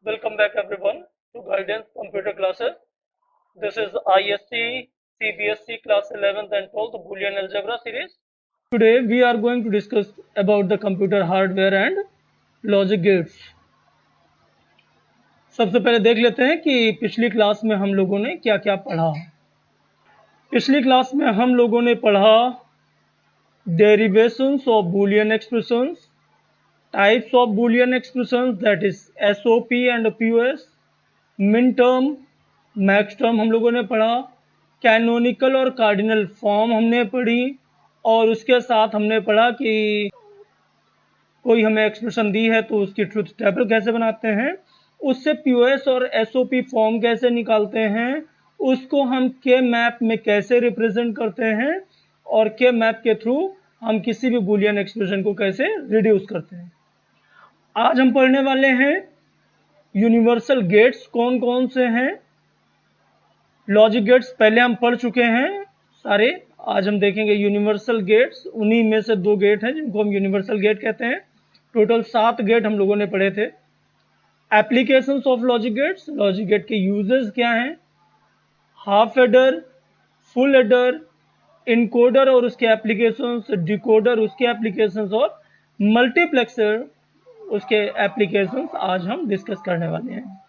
Welcome back everyone to Guidance Computer Classes. This is ISC CBSC class 11th and 12th Boolean Algebra series. Today we are going to discuss about the computer hardware and logic gates. सबसे पहले देख लेते हैं कि पिछली class में हम लोगों ने क्या क्या पढ़ा। पिछली क्लास में हम लोगों ने पढ़ा derivations of Boolean expressions, types of boolean expressions that is SOP and POS, min term, max term हम लोगों ने पढ़ा, कैनोनिकल और कार्डिनल फॉर्म हमने पढ़ी और उसके साथ हमने पढ़ा कि कोई हमें एक्सप्रेशन दी है तो उसकी ट्रुथ टेबल कैसे बनाते हैं, उससे POS और SOP फॉर्म कैसे निकालते हैं, उसको हम के मैप में कैसे रिप्रेजेंट करते हैं और के मैप के थ्रू हम किसी भी बूलियन एक्सप्रेशन को कैसे रिड्यूस करते हैं। आज हम पढ़ने वाले हैं यूनिवर्सल गेट्स कौन कौन से हैं। लॉजिक गेट्स पहले हम पढ़ चुके हैं सारे। आज हम देखेंगे यूनिवर्सल गेट्स, उन्हीं में से 2 गेट हैं जिनको हम यूनिवर्सल गेट कहते हैं। टोटल 7 गेट हम लोगों ने पढ़े थे। Applications of logic gates, logic gate के यूजेस क्या हैं, half adder, full adder, encoder और उसके एप्लीकेशंस, डिकोडर उसके एप्लीकेशंस और मल्टीप्लेक्सर उसके एप्लीकेशंस आज हम डिस्कस करने वाले हैं।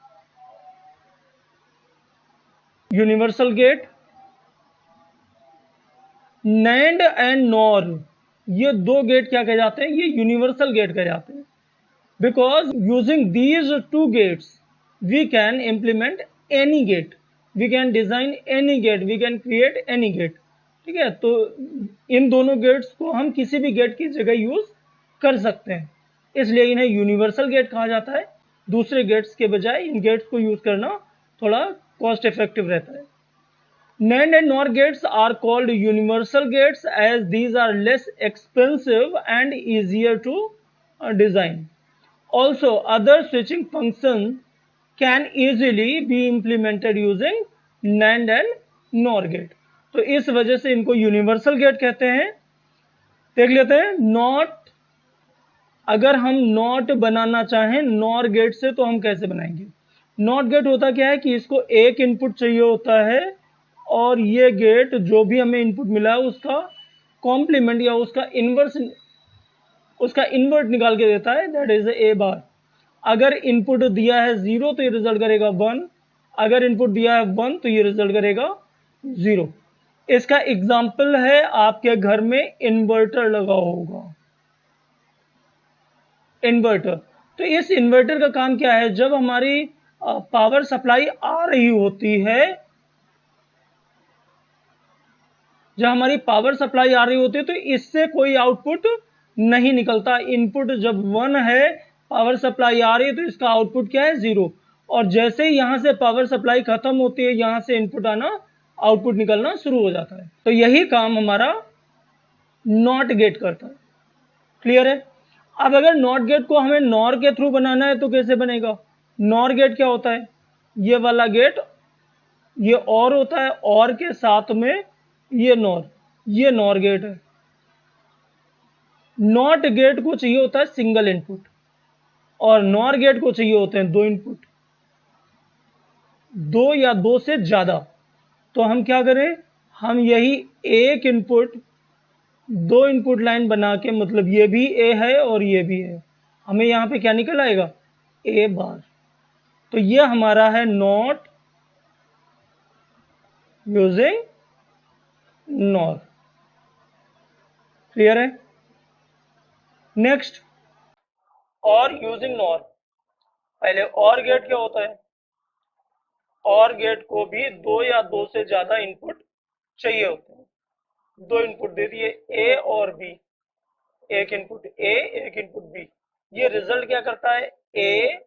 Universal gate, NAND and NOR, ये 2 गेट क्या कह जाते हैं, ये यूनिवर्सल गेट कह जाते हैं। Because using these 2 gates we can implement any gate, we can design any gate, we can create any gate. ठीक है, तो इन दोनों गेट्स को हम किसी भी गेट की जगह यूज कर सकते हैं, इसलिए इन्हें यूनिवर्सल गेट कहा जाता है। दूसरे गेट्स के बजाय इन गेट्स को यूज करना थोड़ा कॉस्ट इफेक्टिव रहता है। NAND and NOR gates are called universal gates as these are less expensive and easier to design. Also other switching function can easily be implemented using NAND and NOR gate, तो इस वजह से इनको universal gate कहते हैं। देख लेते हैं नॉट, अगर हम नॉट बनाना चाहें नॉर गेट से तो हम कैसे बनाएंगे। नॉट गेट होता क्या है कि इसको एक इनपुट चाहिए होता है और ये गेट जो भी हमें इनपुट मिला है उसका कॉम्प्लीमेंट या उसका इन्वर्ट निकाल के देता है, दैट इज ए बार। अगर इनपुट दिया है 0 तो ये रिजल्ट करेगा 1, अगर इनपुट दिया है 1 तो ये रिजल्ट करेगा 0। इसका एग्जाम्पल है आपके घर में इन्वर्टर लगा होगा, इन्वर्टर। तो इस इन्वर्टर का काम क्या है, जब हमारी पावर सप्लाई आ रही होती है, जब हमारी पावर सप्लाई आ रही होती है तो इससे कोई आउटपुट नहीं निकलता। इनपुट जब 1 है, पावर सप्लाई आ रही है, तो इसका आउटपुट क्या है 0। और जैसे ही यहां से पावर सप्लाई खत्म होती है, यहां से इनपुट आना, आउटपुट निकलना शुरू हो जाता है। तो यही काम हमारा नॉट गेट करता है। क्लियर है। अब अगर नॉट गेट को हमें नॉर के थ्रू बनाना है तो कैसे बनेगा। नॉर गेट क्या होता है, ये वाला गेट ये और होता है, और के साथ में ये नॉर, ये नॉर गेट है। नॉट गेट को चाहिए होता है सिंगल इनपुट और नॉर गेट को चाहिए होते हैं 2 इनपुट, 2 या 2 से ज्यादा। तो हम क्या करें, हम यही एक इनपुट 2 इनपुट लाइन बना के, मतलब ये भी ए है और ये भी है, हमें यहां पे क्या निकल आएगा, ए बार। तो ये हमारा है नॉट यूजिंग नॉर। क्लियर है। नेक्स्ट, और यूजिंग नॉर। पहले और गेट क्या होता है, और गेट को भी 2 या 2 से ज्यादा इनपुट चाहिए होते हैं। 2 इनपुट दे दिए ए और बी, एक इनपुट ए एक इनपुट बी, ये रिजल्ट क्या करता है, ए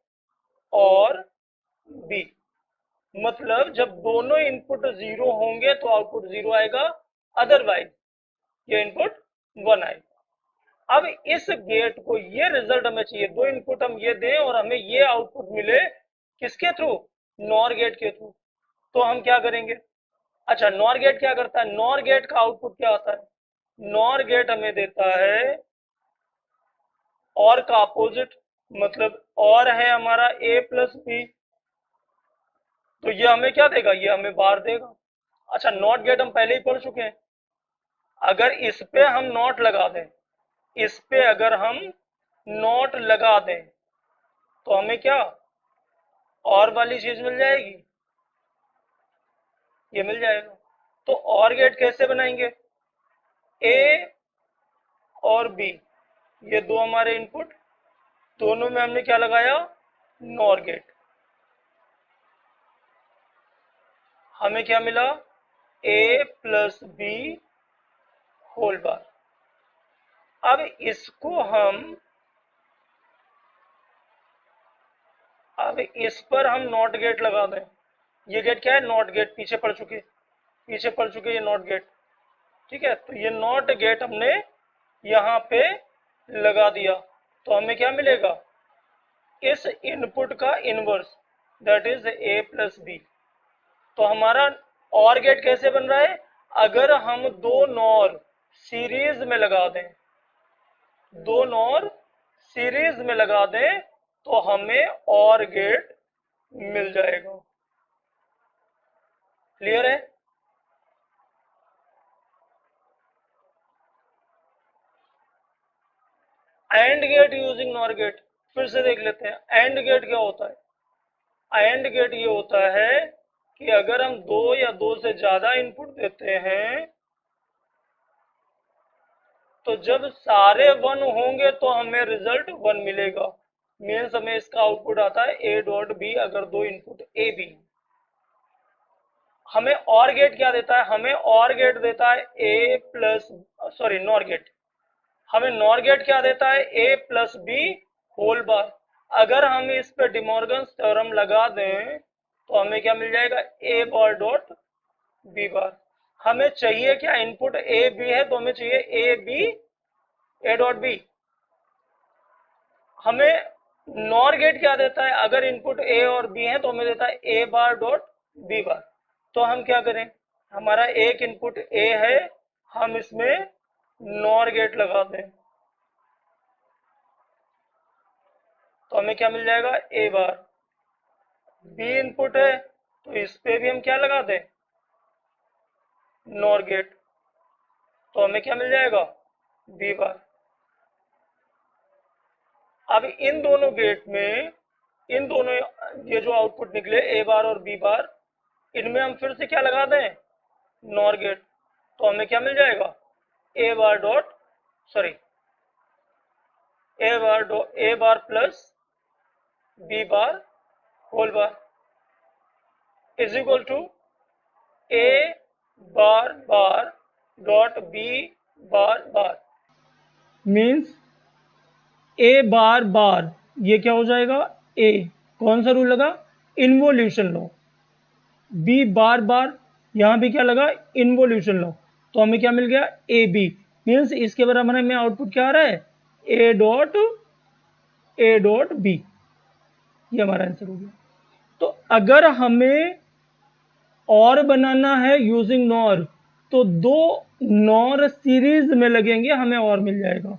और बी। मतलब जब दोनों इनपुट 0 होंगे तो आउटपुट 0 आएगा, अदरवाइज ये इनपुट 1 आएगा। अब इस गेट को, ये रिजल्ट हमें चाहिए, 2 इनपुट हम ये दें और हमें ये आउटपुट मिले, किसके थ्रू, नॉर गेट के थ्रू। तो हम क्या करेंगे, अच्छा नॉर गेट क्या करता है, नॉर गेट का आउटपुट क्या आता है, नॉर गेट हमें देता है और का अपोजिट। मतलब और है हमारा a प्लस बी, तो ये हमें क्या देगा, ये हमें बार देगा। अच्छा, नॉट गेट हम पहले ही पढ़ चुके हैं। अगर इस पे हम नॉट लगा दें, इस पे अगर हम नॉट लगा दें तो हमें क्या और वाली चीज मिल जाएगी, ये मिल जाएगा। तो और गेट कैसे बनाएंगे, ए और बी, ये दो हमारे इनपुट, दोनों में हमने क्या लगाया, नॉर गेट। हमें क्या मिला, ए प्लस बी होल बार। अब इसको हम, अब इस पर हम नॉट गेट लगा दें। ये गेट क्या है, नॉट गेट, पीछे पड़ चुके, पीछे पड़ चुके ये नॉट गेट। ठीक है, तो ये नॉट गेट हमने यहाँ पे लगा दिया, तो हमें क्या मिलेगा, इस इनपुट का inverse, that is A plus B. तो हमारा और गेट कैसे बन रहा है, अगर हम दो नॉर सीरीज में लगा दें, दो नॉर सीरीज में लगा दें तो हमें और गेट मिल जाएगा। क्लियर है। AND gate using NOR gate, फिर से देख लेते हैं एंड गेट क्या होता है। एंड गेट ये होता है कि अगर हम दो या दो से ज्यादा इनपुट देते हैं तो जब सारे वन होंगे तो हमें रिजल्ट वन मिलेगा। मीन्स हमें इसका आउटपुट आता है ए डॉट बी, अगर दो इनपुट ए बी। हमें और गेट क्या देता है, हमें और गेट देता है ए प्लस, सॉरी नॉर गेट, हमें नॉर गेट क्या देता है, ए प्लस बी होल बार। अगर हम इस पे डिमॉर्गन्स थ्योरम लगा दें तो हमें क्या मिल जाएगा, ए बार डॉट बी बार। हमें चाहिए क्या, इनपुट ए बी है तो हमें चाहिए A B, A dot B. हमें नॉर गेट क्या देता है, अगर इनपुट ए और बी है तो हमें देता है ए बार डॉट बी बार। तो हम क्या करें, हमारा एक इनपुट ए है, हम इसमें नॉर गेट लगा दें तो हमें क्या मिल जाएगा, ए बार। बी इनपुट है तो इस पे भी हम क्या लगा दें, नॉर गेट, तो हमें क्या मिल जाएगा, बी बार। अब इन दोनों गेट में, इन दोनों, ये जो आउटपुट निकले ए बार और बी बार, इनमें हम फिर से क्या लगा दें, नॉर गेट, तो हमें क्या मिल जाएगा, A bar dot, sorry A bar plus B bar whole bar is equal to A bar bar dot B bar bar. Means A bar bar, ये क्या हो जाएगा, ए, कौन सा रूल लगा, involution law. B bar bar, यहां भी क्या लगा, इन्वोल्यूशन लॉ, तो हमें क्या मिल गया, ए बी। मीन्स इसके बराबर हमें आउटपुट क्या आ रहा है, ए डॉट बी, ये हमारा आंसर हो गया। तो अगर हमें और बनाना है यूजिंग नॉर तो दो नॉर सीरीज में लगेंगे, हमें और मिल जाएगा।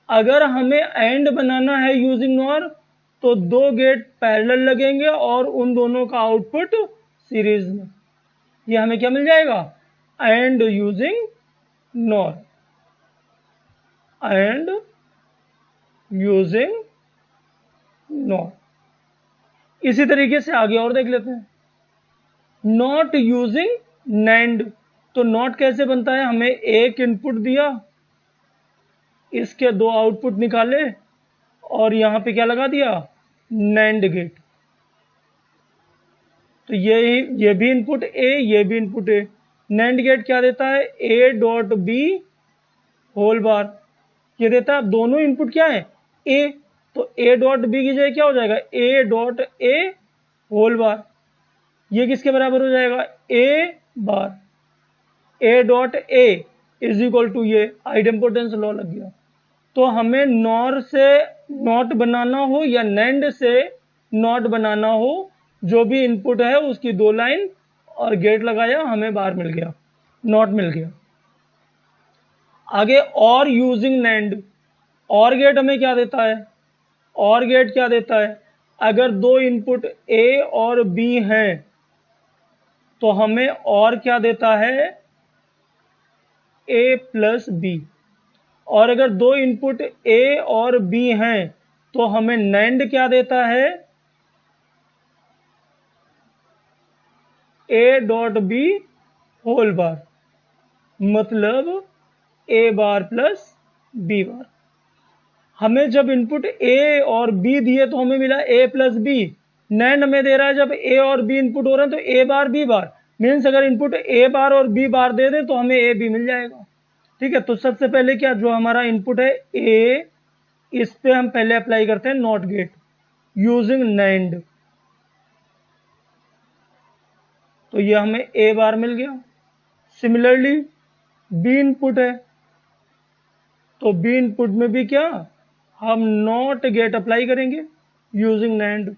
अगर हमें एंड बनाना है यूजिंग नॉर तो दो गेट पैरेलल लगेंगे और उन दोनों का आउटपुट सीरीज में, ये हमें क्या मिल जाएगा, and using nor, and using nor. इसी तरीके से आगे और देख लेते हैं, नॉट यूजिंग नैंड। तो नॉट कैसे बनता है, हमें एक इनपुट दिया, इसके दो आउटपुट निकाले और यहां पे क्या लगा दिया, नैंड गेट। तो ये भी इनपुट ए, ये भी इनपुट ए। नैंड गेट क्या देता है, A dot B whole bar, ये देता है, दोनों इनपुट क्या है, ए, तो ए डॉट बी की जगह क्या हो जाएगा, ए डॉट ए होल बार। ये किसके बराबर हो जाएगा, A bar, A dot A is equal to, ये आइडेम्पोटेंस लॉ लग गया। तो हमें नॉर से नॉट बनाना हो या नैंड से नॉट बनाना हो, जो भी इनपुट है उसकी दो लाइन और गेट लगाया, हमें बार मिल गया, नॉट मिल गया। आगे और यूजिंग नैंड, और गेट हमें क्या देता है, और गेट क्या देता है, अगर दो इनपुट ए और बी हैं तो हमें और क्या देता है, ए प्लस बी। और अगर दो इनपुट ए और बी हैं तो हमें नैंड क्या देता है, A dot B whole bar, मतलब ए बार प्लस बी बार। हमें जब इनपुट ए और बी दिए तो हमें मिला ए प्लस बी। नैंड हमें दे रहा है जब ए और बी इनपुट हो रहे हैं तो ए बार बी बार, मीन्स अगर इनपुट ए बार और बी बार दे दें तो हमें ए बी मिल जाएगा। ठीक है, तो सबसे पहले क्या, जो हमारा इनपुट है ए, इस पे हम पहले अप्लाई करते हैं नॉट गेट यूजिंग नैंड, तो ये हमें ए बार मिल गया। सिमिलरली बी इनपुट है तो बी इनपुट में भी क्या, हम नॉट गेट अप्लाई करेंगे यूजिंग नैंड,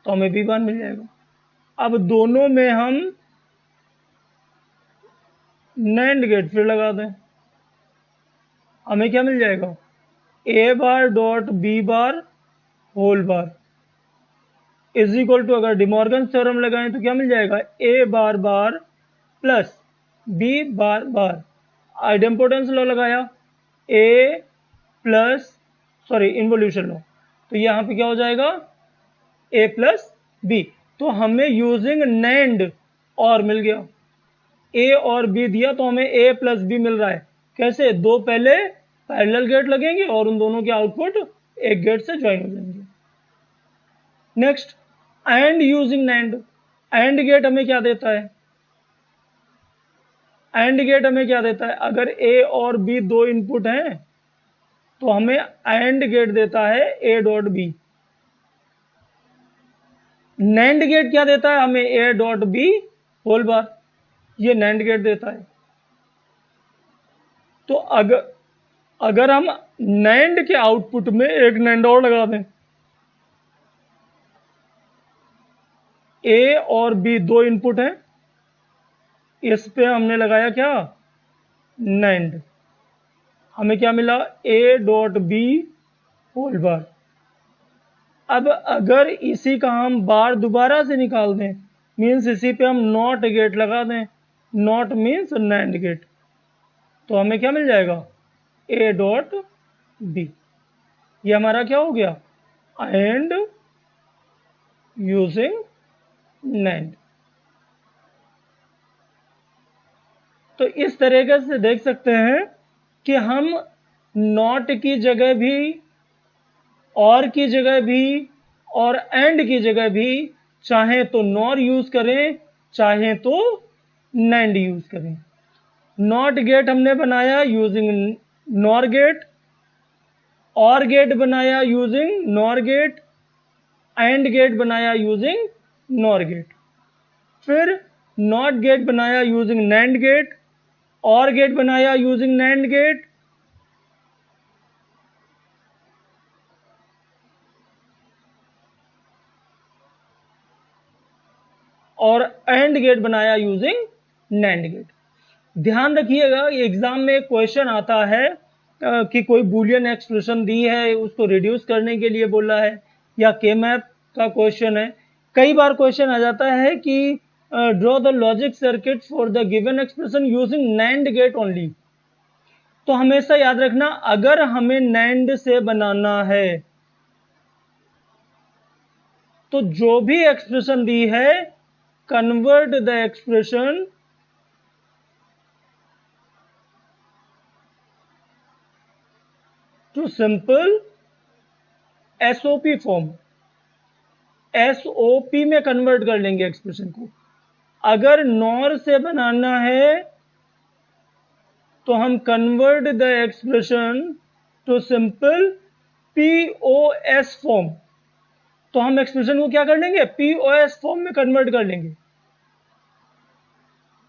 तो हमें बी बार मिल जाएगा। अब दोनों में हम नैंड गेट फिर लगा दें, हमें क्या मिल जाएगा, A bar dot B bar whole bar is equal to, अगर डिमॉर्गन थ्योरम लगाएं तो क्या मिल जाएगा, A bar bar plus B bar bar. Idempotence law लगाया, A plus, sorry involution law, तो यहां पे क्या हो जाएगा, ए प्लस बी। तो हमें यूजिंग नैंड और मिल गया, ए और बी दिया तो हमें ए प्लस बी मिल रहा है। कैसे, दो पहले पैरेलल गेट लगेंगे और उन दोनों के आउटपुट एक गेट से ज्वाइन हो जाएंगे। Next, AND using NAND. AND gate हमें क्या देता है, एंड गेट हमें क्या देता है, अगर ए और बी दो इनपुट हैं तो हमें एंड गेट देता है A dot B. NAND gate क्या देता है हमें, A dot B whole bar, ये नैंड गेट देता है। तो अगर हम नैंड के आउटपुट में एक नैंड और लगा दें, ए और बी दो इनपुट हैं, इस पे हमने लगाया क्या, नैंड, हमें क्या मिला, A dot B whole bar. अब अगर इसी का हम बार दोबारा से निकाल दें, मीन्स इसी पे हम नॉट गेट लगा दें, नॉट मीन्स नैंड गेट, तो हमें क्या मिल जाएगा, ए डॉट बी। ये हमारा क्या हो गया, एंड यूजिंग नैंड। तो इस तरीके से देख सकते हैं कि हम नॉट की जगह भी, और की जगह भी, और एंड की जगह भी चाहे तो नॉर यूज करें, चाहे तो नैंड यूज करें। नॉट गेट हमने बनाया using NOR gate, OR gate बनाया using NOR gate, AND gate बनाया यूजिंग नॉर गेट, फिर नॉट गेट बनाया using NAND gate, OR gate बनाया यूजिंग नैंड गेट, और एंड गेट बनाया यूजिंग नैंड गेट। ध्यान रखिएगा, एग्जाम में एक क्वेश्चन आता है कि कोई बूलियन एक्सप्रेशन दी है, उसको रिड्यूस करने के लिए बोला है, या के मैप का क्वेश्चन है। कई बार क्वेश्चन आ जाता है कि draw the logic circuit for the given expression using NAND get only. तो हमेशा याद रखना, अगर हमें नैंड से बनाना है तो जो भी एक्सप्रेशन दी है, convert the expression to simple SOP form, SOP में कन्वर्ट कर लेंगे एक्सप्रेशन को। अगर नॉर से बनाना है तो हम convert the expression to simple POS form, तो हम एक्सप्रेशन को क्या कर लेंगे, पीओएस फॉर्म में कन्वर्ट कर लेंगे।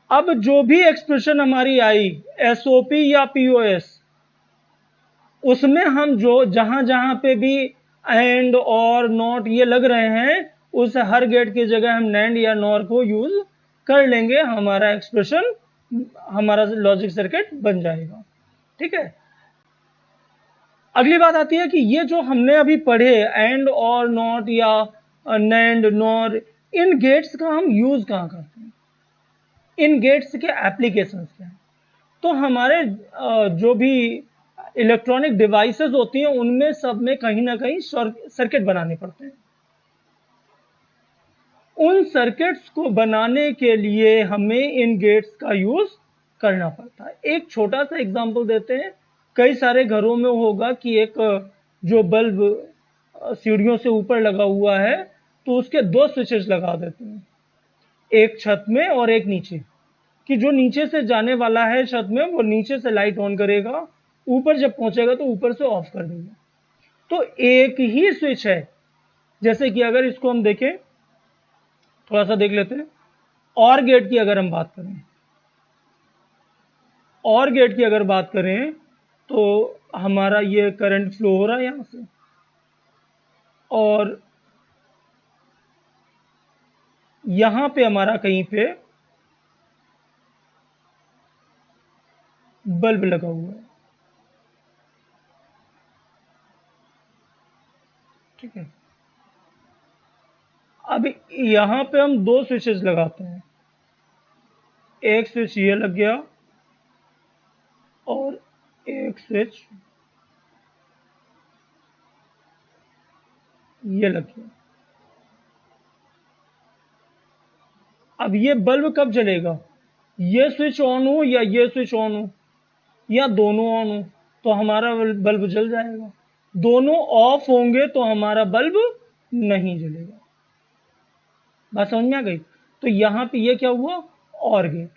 अब जो भी एक्सप्रेशन हमारी आई एसओपी या पीओएस, उसमें हम जो जहां जहां पे भी एंड और नॉट ये लग रहे हैं, उस हर गेट की जगह हम नैंड या नॉर को यूज कर लेंगे, हमारा एक्सप्रेशन, हमारा लॉजिक सर्किट बन जाएगा। ठीक है, अगली बात आती है कि ये जो हमने अभी पढ़े एंड और नॉट या नैंड नॉर, इन गेट्स का हम यूज कहाँ करते हैं, इन गेट्स के एप्लीकेशंस क्या हैं। तो हमारे जो भी इलेक्ट्रॉनिक डिवाइसेस होती हैं उनमें सब में कहीं ना कहीं सर्किट बनाने पड़ते हैं। उन सर्किट्स को बनाने के लिए हमें इन गेट्स का यूज करना पड़ता है। एक छोटा सा एग्जांपल देते हैं। कई सारे घरों में होगा कि एक जो बल्ब सीढ़ियों से ऊपर लगा हुआ है तो उसके दो स्विचेस लगा देते हैं, एक छत में और एक नीचे, कि जो नीचे से जाने वाला है छत में वो नीचे से लाइट ऑन करेगा, ऊपर जब पहुंचेगा तो ऊपर से ऑफ कर देगा। तो एक ही स्विच है। जैसे कि अगर इसको हम देखें, थोड़ा सा देख लेते हैं। और गेट की अगर हम बात करें, और गेट की अगर बात करें तो हमारा ये करंट फ्लो हो रहा है यहां से, और यहां पे हमारा कहीं पे बल्ब लगा हुआ है, ठीक है। अब यहां पे हम दो स्विचेस लगाते हैं, एक स्विच ये लग गया और एक स्विच ये लग गया। अब ये बल्ब कब जलेगा, ये स्विच ऑन हो या ये स्विच ऑन हो या दोनों ऑन हो तो हमारा बल्ब जल जाएगा। दोनों ऑफ होंगे तो हमारा बल्ब नहीं जलेगा। बात समझ में आ गई। तो यहां पे ये क्या हुआ, और गेट।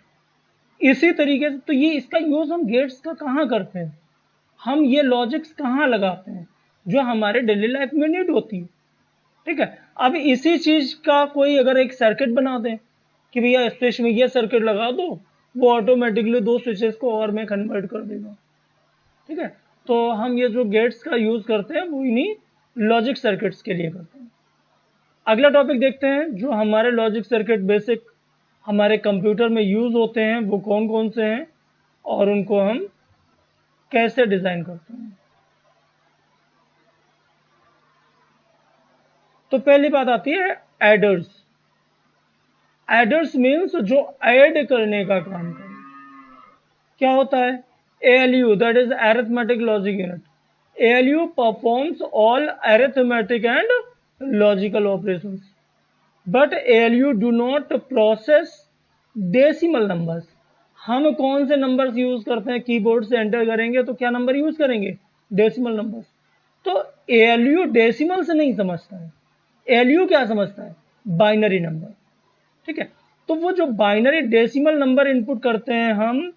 इसी तरीके से तो ये इसका यूज हम गेट्स का कहां करते हैं, हम ये लॉजिक्स कहां लगाते हैं जो हमारे डेली लाइफ में नीड होती है, ठीक है। अब इसी चीज का कोई अगर एक सर्किट बना दें कि भैया स्विच में ये सर्किट लगा दो, वो ऑटोमेटिकली दो स्विचेस को और में कन्वर्ट कर देगा, ठीक है। तो हम ये जो गेट्स का यूज करते हैं वो इन्हीं लॉजिक सर्किट्स के लिए करते हैं। अगला टॉपिक देखते हैं। जो हमारे लॉजिक सर्किट बेसिक हमारे कंप्यूटर में यूज होते हैं वो कौन कौन से हैं और उनको हम कैसे डिजाइन करते हैं। तो पहली बात आती है एडर्स। एडर्स मीन्स जो ऐड करने का काम करे। क्या होता है, ALU, that is arithmetic logic unit. ALU performs all arithmetic and logical operations, but ALU do not process decimal numbers. हम कौन से नंबर्स यूज करते हैं, कीबोर्ड से एंटर करेंगे तो क्या नंबर यूज करेंगे, डेसिमल नंबर्स। तो ALU डेसिमल से नहीं समझता है, ALU क्या समझता है, बाइनरी नंबर, ठीक है। तो वो जो बाइनरी डेसिमल नंबर इनपुट करते हैं हम,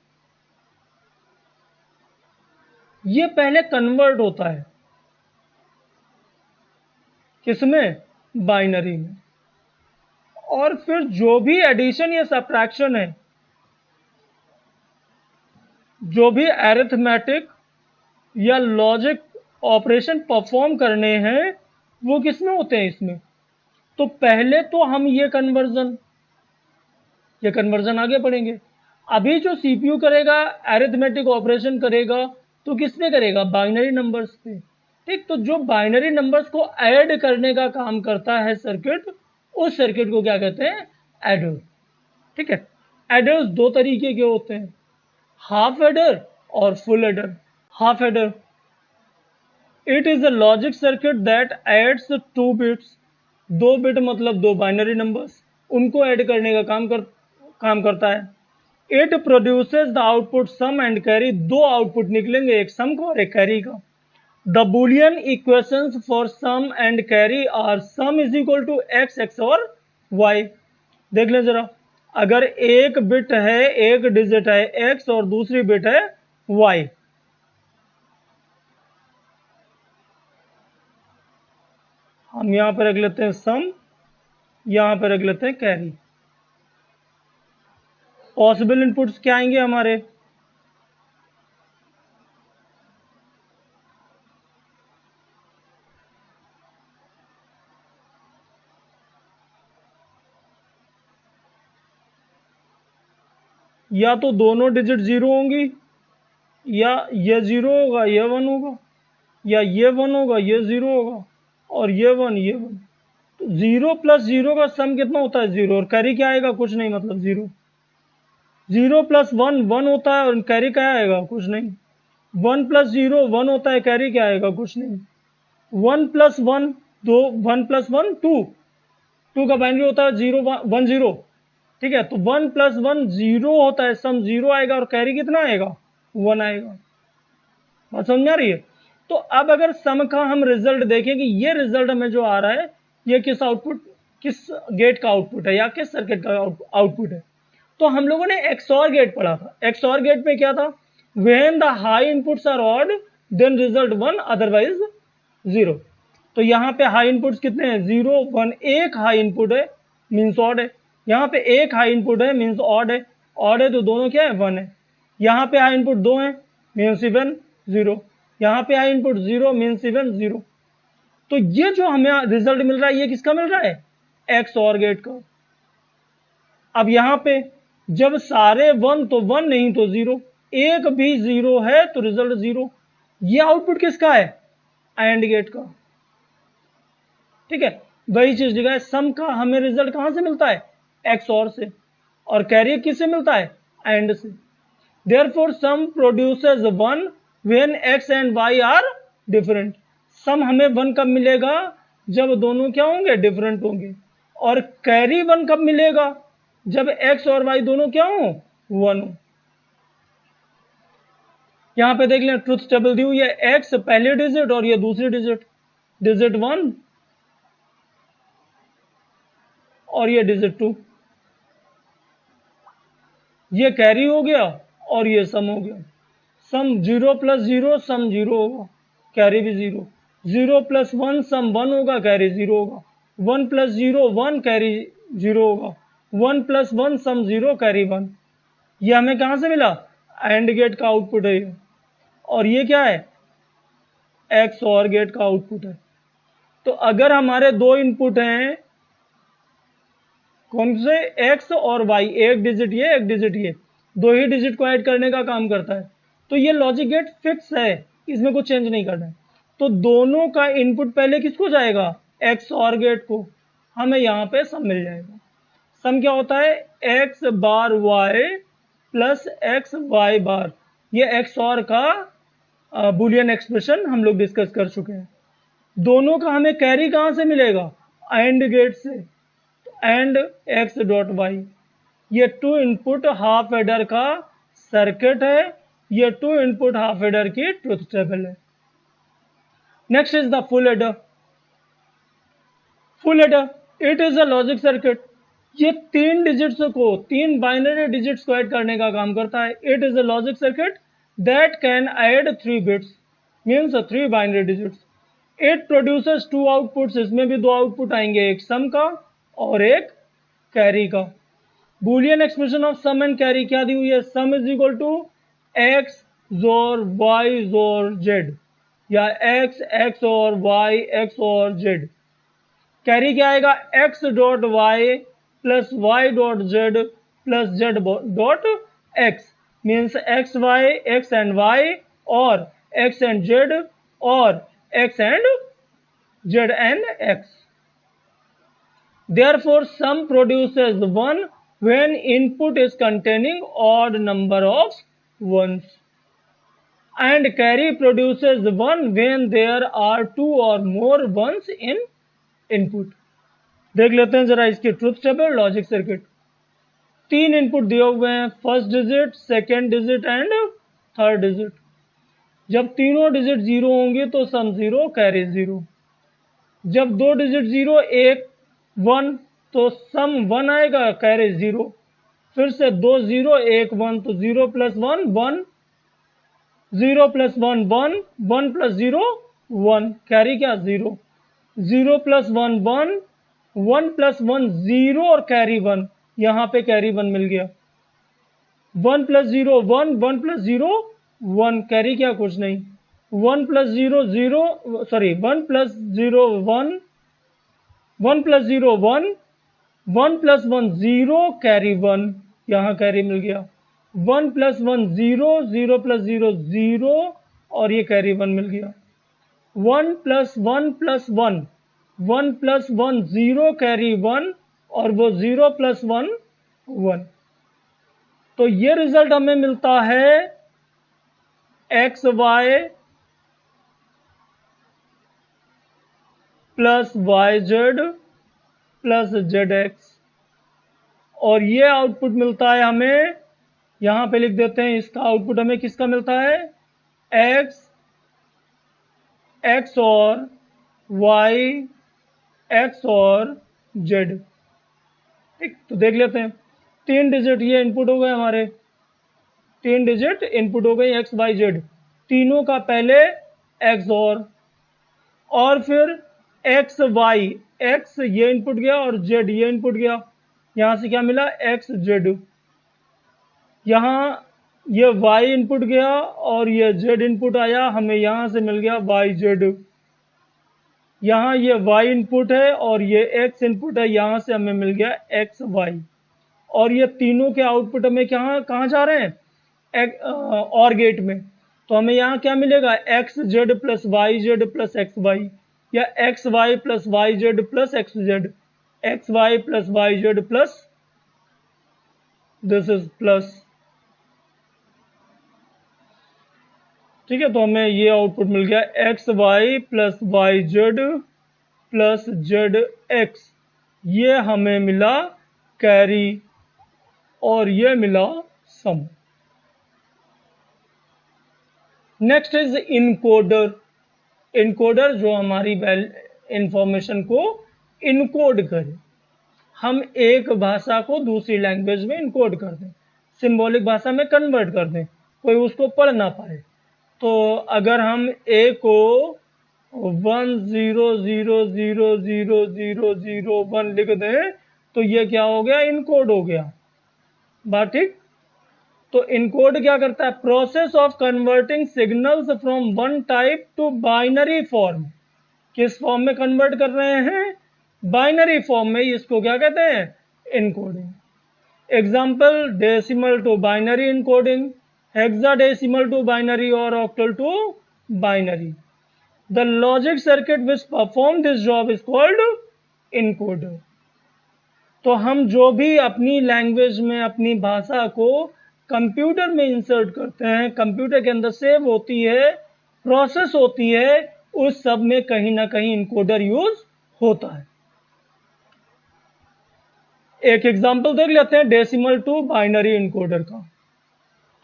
ये पहले कन्वर्ट होता है किसमें, बाइनरी में। और फिर जो भी एडिशन या सब्ट्रैक्शन है, जो भी अरिथमेटिक या लॉजिक ऑपरेशन परफॉर्म करने हैं वो किसमें होते हैं, इसमें। तो पहले तो हम ये कन्वर्जन आगे पढ़ेंगे। अभी जो सीपीयू करेगा अरिथमेटिक ऑपरेशन करेगा तो किस पे करेगा, बाइनरी नंबर्स पे, ठीक। तो जो बाइनरी नंबर्स को ऐड करने का काम करता है सर्किट, उस सर्किट को क्या कहते हैं, एडर, ठीक है। एडर्स दो तरीके के होते हैं, हाफ एडर और full adder. Half adder, it is a logic circuit that adds two bits. दो बिट मतलब दो बाइनरी नंबर्स, उनको ऐड करने का काम करता है। It produces the output sum and carry. दो आउटपुट निकलेंगे, एक सम का और एक कैरी का। The Boolean equations for sum and carry are sum is equal to X, XOR Y. देख लें जरा, अगर एक बिट है, एक डिजिट है एक्स और दूसरी बिट है वाई, हम यहां पर रख लेते हैं सम, यहां पर रख लेते हैं कैरी। पॉसिबल इनपुट्स क्या आएंगे हमारे, या तो दोनों डिजिट जीरो होंगी, या ये जीरो होगा ये वन होगा, या ये 1 होगा, ये 0 होगा, और ये 1 ये 1। तो 0 प्लस 0 का सम कितना होता है? 0। और कैरी क्या आएगा? कुछ नहीं, मतलब 0। 0 प्लस 1 1 होता है, और कैरी क्या आएगा? कुछ नहीं। 1 प्लस 0 1 होता है, कैरी क्या आएगा? कुछ नहीं। 1 प्लस 1 2, 1 प्लस 1 2, 2 का बाइनरी होता है 0 1 0, ठीक है। तो 1 प्लस 1 0 होता है, सम 0 आएगा, और कैरी कितना आएगा? 1 आएगा। बात समझ में आ रही है? तो अब अगर सम का हम रिजल्ट देखें कि ये रिजल्ट हमें जो आ रहा है, ये किस गेट का आउटपुट है, या किस सर्किट का आउटपुट है। तो हम लोगों ने XOR गेट पढ़ा था। XOR गेट में क्या था? When the high inputs are odd then result 1 otherwise 0। तो यहाँ पे हाई इनपुट्स कितने हैं? 0 1। एक हाई इनपुट है मीन्स ऑड है, यहाँ पे एक हाई इनपुट है मीन्स ऑड है। ऑड है तो दोनों क्या है? 1 है। यहाँ पे हाई इनपुट 2 है मीन्स इवन 0। यहाँ पे हाई इनपुट 0 मीन्स इवन 0। तो ये जो हमें रिजल्ट मिल रहा है, ये किसका मिल रहा है? XOR गेट का। अब यहाँ पे जब सारे 1 तो 1 नहीं तो 0, एक भी 0 है तो रिजल्ट 0। ये आउटपुट किसका है? AND गेट का, ठीक है। वही चीज दिखा है, सम का हमें रिजल्ट कहां से मिलता है? XOR से। और कैरी किससे मिलता है? AND से। Therefore sum produces 1 when X and Y are different। सम हमें 1 कब मिलेगा? जब दोनों क्या होंगे? डिफरेंट होंगे। और कैरी 1 कब मिलेगा? जब X और Y दोनों क्या हो? 1 हो। यहां पे देख लें, ट्रुथ टेबल दी हुई है। X पहली डिजिट और ये दूसरी डिजिट, डिजिट 1 और ये डिजिट 2। ये कैरी हो गया और ये सम हो गया। सम 0 प्लस 0 सम 0 होगा, कैरी भी 0। 0 प्लस 1 सम 1 होगा, कैरी 0 होगा। 1 प्लस 0 1, कैरी 0 होगा। 1 प्लस 1 सम 0, कैरी 1। ये हमें कहां से मिला? AND गेट का आउटपुट है ये। और ये क्या है? XOR गेट का आउटपुट है। तो अगर हमारे दो इनपुट हैं, कौन से? X और Y, एक डिजिट ये एक डिजिट ये, दो ही डिजिट को ऐड करने का काम करता है। तो ये लॉजिक गेट फिक्स है, इसमें कुछ चेंज नहीं करना है। तो दोनों का इनपुट पहले किसको जाएगा? XOR गेट को। हमें यहां पे सम मिल जाएगा। सम क्या होता है? X बार Y प्लस X Y बार। ये XOR का बुलियन एक्सप्रेशन हम लोग डिस्कस कर चुके हैं। दोनों का हमें कैरी कहां से मिलेगा? AND गेट से। AND X dot Y. ये 2 इनपुट हाफ एडर का सर्किट है। ये 2 इनपुट हाफ एडर की ट्रुथ टेबल है। Next is the full adder. Full adder, it is a logic circuit. ये 3 डिजिट्स को, 3 बाइनरी डिजिट्स को ऐड करने का काम करता है। It is a logic circuit that can add 3 bits means 3 binary digits. It produces 2 outputs. इसमें भी 2 आउटपुट आएंगे, एक सम का और एक कैरी का। Boolean expression of sum and carry क्या दी हुई है? Sum is equal to X XOR Y जोर Z, या X और Y X और Z। कैरी क्या आएगा? X dot Y plus Y dot Z plus Z dot X means X and Y और X एंड Z और X and Z and X। Therefore sum produces 1 when input is containing odd number of ones, and carry produces 1 when there are 2 or more ones in input। देख लेते हैं जरा इसकी truth table, logic circuit. 3 input दिए हुए हैं, first digit, second digit and third digit. जब तीनों डिजिट 0 होंगे तो सम 0, कैरी 0। जब 2 डिजिट 0 1 1 तो सम 1 आएगा, कैरी 0। फिर से 2 0 1 1 तो 0 प्लस 1 1, 0 प्लस 1 1, 1 प्लस 0 1, कैरी क्या? 0। 0 प्लस 1 1, 1 प्लस 1 0 और कैरी 1। यहां पे कैरी 1 मिल गया। 1 प्लस 0 1, 1 प्लस 0 1, कैरी क्या? कुछ नहीं। 1 plus 0 0, sorry 1 plus 0 1, 1 plus 0 1, 1 plus 1 0, carry 1। यहां कैरी मिल गया। 1 प्लस 1 0, 0 प्लस 0 0 और ये कैरी 1 मिल गया। 1 प्लस 1 प्लस 1, 1 प्लस 1 0 कैरी 1, और वो 0 प्लस 1 1। तो ये रिजल्ट हमें मिलता है X Y plus Y Z plus Z X, और ये आउटपुट मिलता है हमें, यहां पे लिख देते हैं इसका आउटपुट हमें किसका मिलता है, x, XOR Y, x और जेड। ठीक, तो देख लेते हैं। 3 डिजिट ये इनपुट हो गए हमारे, 3 डिजिट इनपुट हो गई एक्स वाई जेड, तीनों का पहले एक्स और फिर एक्स वाई, एक्स ये इनपुट गया और जेड ये इनपुट गया, यहां से क्या मिला, एक्स जेड। यहां ये वाई इनपुट गया और ये जेड इनपुट आया, हमें यहां से मिल गया वाई जेड। यहां ये वाई इनपुट है और ये एक्स इनपुट है, यहां से हमें मिल गया एक्स वाई। और ये तीनों के आउटपुट हमें कहां जा रहे हैं, और गेट में। तो हमें यहाँ क्या मिलेगा, X Z plus Y Z plus X Y, या X Y plus Y Z plus X Z, X Y plus Y Z plus this is plus. ठीक है, तो हमें ये आउटपुट मिल गया X Y plus Y Z plus Z X, ये हमें मिला कैरी और ये मिला sum. Next is encoder. Encoder जो हमारी इंफॉर्मेशन को इनकोड करे, हम एक भाषा को दूसरी लैंग्वेज में इनकोड कर दें, सिंबॉलिक भाषा में कन्वर्ट कर दें, कोई उसको पढ़ ना पाए। तो अगर हम ए को 1 0 0 0 0 0 0 1 लिख दें तो ये क्या हो गया, इनकोड हो गया। बात ठीक। तो इनकोड क्या करता है, process of converting signals from one type two binary form. किस फॉर्म में कन्वर्ट कर रहे हैं, बाइनरी फॉर्म में, इसको क्या कहते हैं, encoding. Example, decimal to binary encoding, hexadecimal to binary और octal to binary. The logic circuit which perform this job is called encoder. तो हम जो भी अपनी लैंग्वेज में अपनी भाषा को कंप्यूटर में इंसर्ट करते हैं, कंप्यूटर के अंदर सेव होती है, प्रोसेस होती है, उस सब में कहीं ना कहीं इनकोडर यूज होता है। एक एग्जांपल देख लेते हैं डेसिमल टू बाइनरी इनकोडर का।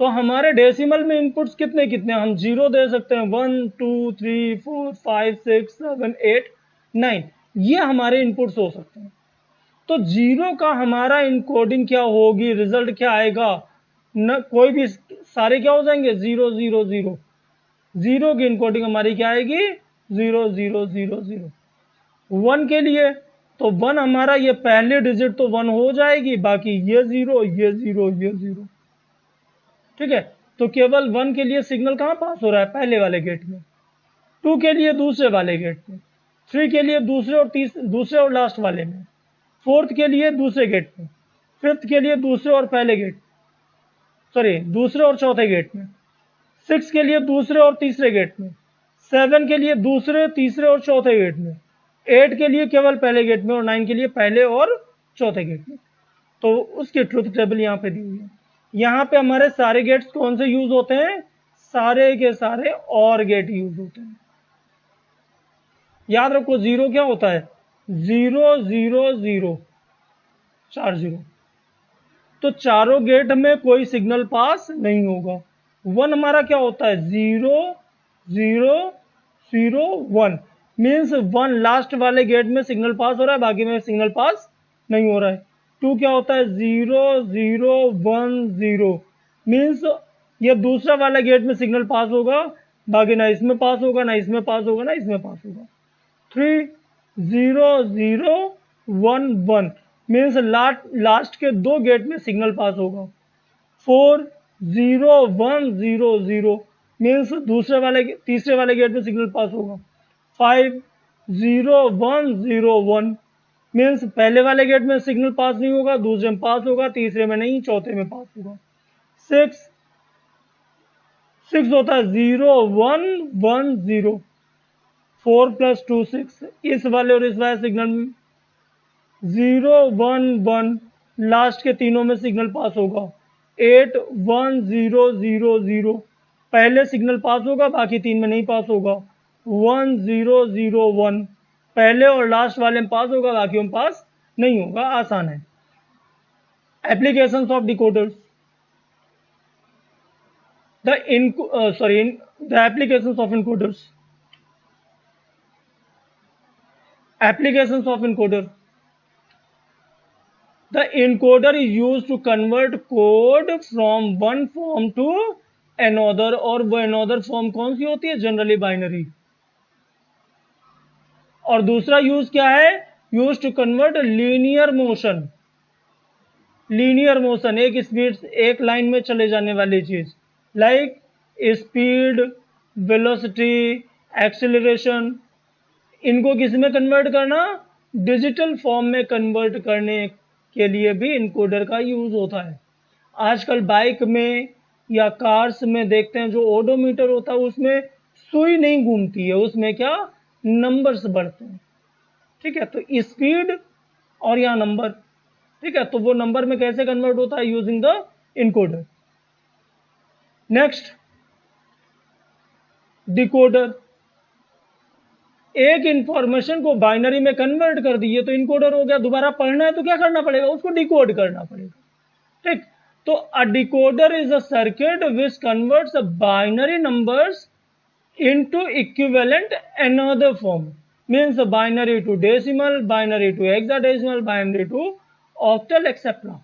तो हमारे डेसिमल में इनपुट्स कितने कितने, हम 0 दे सकते हैं, 1 2 3 4 5 6 7 8 9, ये हमारे इनपुट्स हो सकते हैं। तो 0 का हमारा इनकोडिंग क्या होगी, रिजल्ट क्या आएगा, न कोई भी, सारे क्या हो जाएंगे 0 0 0। 0 की इनकोडिंग हमारी क्या आएगी, 0 0 0 0। 1 के लिए तो 1 हमारा ये पहले डिजिट तो 1 हो जाएगी, बाकी ये 0 ये 0 ये 0। ठीक है, तो केवल 1 के लिए सिग्नल कहां पास हो रहा है, पहले वाले गेट में। 2 के लिए दूसरे वाले गेट में, 3 के लिए दूसरे और लास्ट वाले में, 4th के लिए दूसरे गेट में, 5th के लिए दूसरे और पहले गेट, दूसरे और चौथे गेट में, 6 के लिए दूसरे और तीसरे गेट में, 7 के लिए दूसरे, तीसरे और चौथे गेट में, 8 के लिए केवल पहले गेट में, और 9 के लिए पहले और चौथे गेट में। तो उसकी ट्रुथ टेबल यहाँ पे दी हुई है। यहाँ पे हमारे सारे गेट्स कौन से यूज होते हैं, सारे के सारे और गेट यूज होते हैं। याद रखो 0 क्या होता है, 0 0 0, 4 0। तो चारों गेट में कोई सिग्नल पास नहीं होगा। 1 हमारा क्या होता है, 0 0 0 1, मीन्स 1 लास्ट वाले गेट में सिग्नल पास हो रहा है, बाकी में सिग्नल पास नहीं हो रहा है। 2 क्या होता है, 0 0 1 0, मीन्स ये दूसरा वाला गेट में सिग्नल पास होगा, बाकी ना इसमें पास होगा, ना इसमें पास होगा, ना इसमें पास होगा। 3 0 0 1 1, मीन्स लास्ट के 2 गेट में सिग्नल पास होगा। 4 0 1 0 0, मीन्स तीसरे वाले गेट में सिग्नल पास होगा। 5 0 1 0 1, मीन्स पहले वाले गेट में सिग्नल पास नहीं होगा, दूसरे में पास होगा, तीसरे में नहीं, चौथे में पास होगा। 6 होता है 0 1 1 0, 4 + 2 6, इस वाले और इस वाले सिग्नल 0 1 1, लास्ट के तीनों में सिग्नल पास होगा। 8 1 0 0 0, पहले सिग्नल पास होगा, बाकी तीन में नहीं पास होगा। 1 0 0 1, पहले और लास्ट वाले में पास होगा, बाकी में पास नहीं होगा। आसान है। Applications of decoders, the applications of encoders. Applications of encoder. The encoder is used to convert code from one form to another, और वो another form कौन सी होती है? Generally binary. और दूसरा यूज क्या है? Use to convert linear motion. Linear motion, एक स्पीड, एक लाइन में चले जाने वाली चीज, लाइक स्पीड, वेलोसिटी, एक्सेलरेशन, इनको किस में कन्वर्ट करना? डिजिटल फॉर्म में कन्वर्ट करने के लिए भी इनकोडर का यूज होता है। आजकल बाइक में या कार्स में देखते हैं, जो ओडोमीटर होता है उसमें सुई नहीं घूमती है, उसमें क्या नंबर्स बढ़ते हैं। ठीक है, तो स्पीड और यहाँ नंबर। ठीक है, तो वो नंबर में कैसे कन्वर्ट होता है? Using the encoder. Next, decoder. एक इंफॉर्मेशन को बाइनरी में कन्वर्ट कर दिए तो इनकोडर हो गया। दोबारा पढ़ना है तो क्या करना पड़ेगा? उसको डिकोड करना पड़ेगा। ठीक, तो a decoder is a circuit which converts binary numbers into equivalent another form, means binary to decimal, binary to hexadecimal, binary to octal, etc.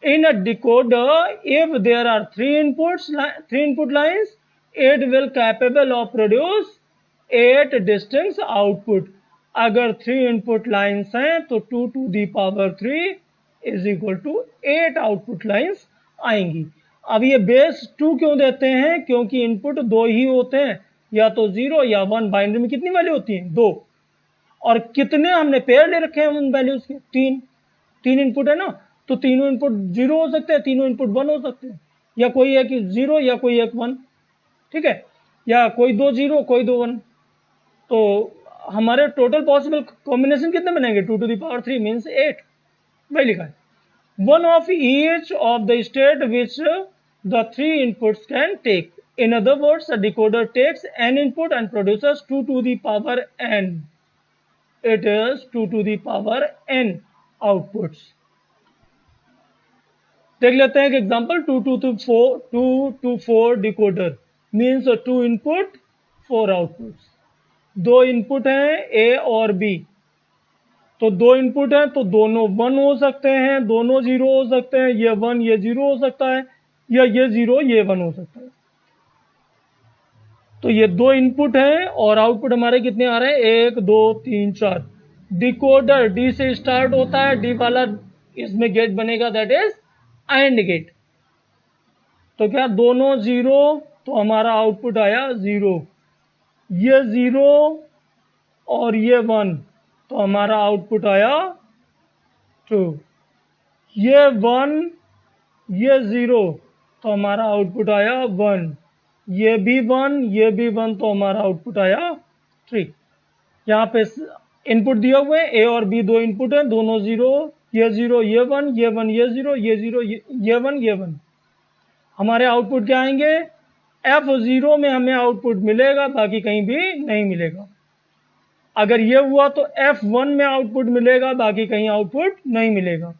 In a decoder, if there are three input lines, it will capable of produce 8 distinct output. अगर 3 input lines हैं तो 2 to the power 3 is equal to 8 output lines आएंगी। अब ये base 2 क्यों देते हैं? क्योंकि इनपुट दो ही होते हैं, या तो 0 या 1। बाइनरी में कितनी वैल्यू होती है? 2। और कितने हमने पेयर ले रखे हैं उन वैल्यूज के? 3 इनपुट है ना, तो तीनों इनपुट 0 हो सकते हैं, तीनों इनपुट 1 हो सकते हैं, या कोई एक 0 या कोई एक 1। ठीक है, या कोई 2 0 कोई 2 1। तो हमारे टोटल पॉसिबल कॉम्बिनेशन कितने बनेंगे? 2 to the power 3 मीन्स 8। वही लिखा है। One of each of the state which the 3 inputs can take. In other words, a decoder takes n input and produces 2 to the power n. It is 2 to the power n outputs. देख लेते हैं एक example. 2 to 4 decoder means 2 input 4 outputs. 2 input हैं A और B, तो 2 input हैं तो दोनों 1 हो सकते हैं, दोनों 0 हो सकते हैं, ये 1 ये 0 हो सकता है, या ये 0 ये 1 हो सकता है। तो ये 2 इनपुट हैं और आउटपुट हमारे कितने आ रहे हैं? 1 2 3 4। डिकोडर डी से स्टार्ट होता है, डी वाला इसमें गेट बनेगा, दैट इज एंड गेट। तो क्या दोनों 0, तो हमारा आउटपुट आया 0। ये 0 और ये 1, तो हमारा आउटपुट आया 2। ये 1 ये 0, तो हमारा आउटपुट आया 1। ये भी 1 ये भी 1, तो हमारा आउटपुट आया 3। यहाँ पे इनपुट दिए हुए हैं, ए और बी 2 इनपुट हैं, दोनों 0, ये 0 ये 1 ये 1 ये 0 ये 0 ये 1 ये 1। हमारे आउटपुट क्या आएंगे? F0 में हमें आउटपुट मिलेगा, बाकी कहीं भी नहीं मिलेगा। अगर ये हुआ तो F1 में आउटपुट मिलेगा, बाकी कहीं आउटपुट नहीं मिलेगा।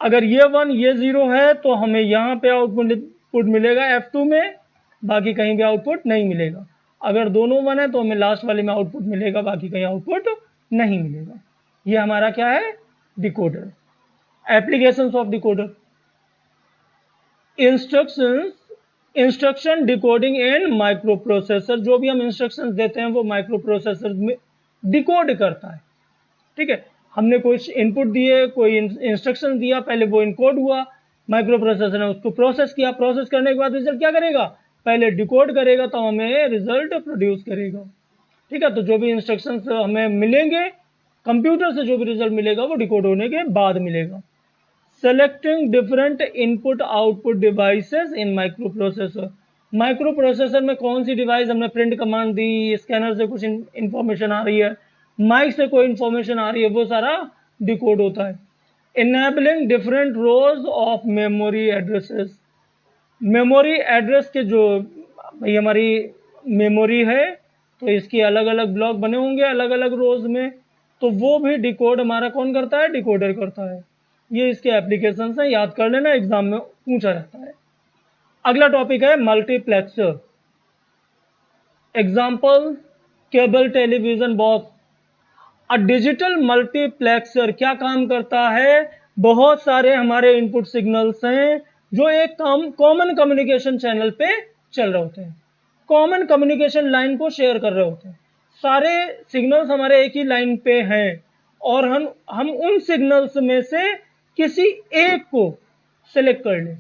अगर ये 1 ये 0 है तो हमें यहाँ पे आउटपुट मिलेगा F2 में, बाकी कहीं भी आउटपुट नहीं मिलेगा। अगर दोनों 1 है तो हमें लास्ट वाले में आउटपुट मिलेगा, बाकी कहीं आउटपुट नहीं मिलेगा। ये हमारा क्या है? Decoder. Applications of decoder. Instruction decoding in micro processor. जो भी हम इंस्ट्रक्शंस देते हैं वो माइक्रो प्रोसेसर में डिकोड करता है। ठीक है, हमने कोई इनपुट दिए, कोई इंस्ट्रक्शन दिया, पहले वो इनकोड हुआ, माइक्रो प्रोसेसर ने उसको प्रोसेस किया, प्रोसेस करने के बाद रिजल्ट क्या करेगा? पहले डिकोड करेगा, तो हमें रिजल्ट प्रोड्यूस करेगा। ठीक है, तो जो भी इंस्ट्रक्शंस हमें मिलेंगे कंप्यूटर से, जो भी रिजल्ट मिलेगा वो डिकोड होने के बाद मिलेगा। Selecting different input output devices in micro processor. Micro processor में कौन सी डिवाइस, हमने प्रिंट कमांड दी, स्कैनर से कुछ इंफॉर्मेशन आ रही है, माइक से कोई इंफॉर्मेशन आ रही है, वो सारा डिकोड होता है। Enabling different rose of memory addresses, memory address के जो भाई हमारी मेमोरी है तो इसकी अलग अलग ब्लॉक बने होंगे अलग अलग रोज में, तो वो भी डिकोड हमारा कौन करता है, डिकोडर करता है। ये इसके एप्लीकेशन है, याद कर लेना, एग्जाम में पूछा रहता है। अगला टॉपिक है multiplexer. Example, cable television box. A digital multiplexer क्या काम करता है, बहुत सारे हमारे इनपुट सिग्नल्स हैं जो एक कॉमन कम्युनिकेशन चैनल पे चल रहे होते हैं, कॉमन कम्युनिकेशन लाइन को शेयर कर रहे होते हैं। सारे सिग्नल्स हमारे एक ही लाइन पे हैं और हम उन सिग्नल्स में से किसी एक को सेलेक्ट कर लें,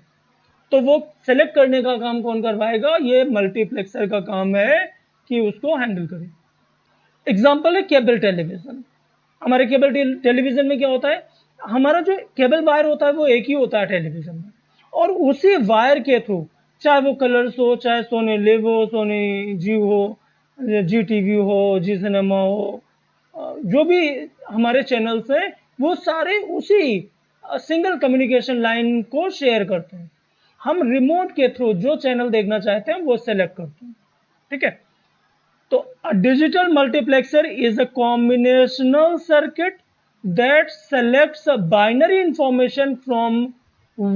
तो वो सेलेक्ट करने का काम कौन करवाएगा, ये मल्टीप्लेक्सर का काम है कि उसको हैंडल करे। एग्जाम्पल है केबल टेलीविजन। हमारे केबल टेलीविजन में क्या होता है, हमारा जो केबल वायर होता है वो एक ही होता है टेलीविजन में, और उसी वायर के थ्रू, चाहे वो कलर्स हो, चाहे सोनी लिव हो, सोनी जी हो, जी टीवी हो, जी सिनेमा हो, जो भी हमारे चैनल्स हैं वो सारे उसी सिंगल कम्युनिकेशन लाइन को शेयर करते हैं। हम रिमोट के थ्रू जो चैनल देखना चाहते हैं वो सेलेक्ट करते हैं, ठीक है। तो a digital multiplexer is a combinational circuit that selects a binary information from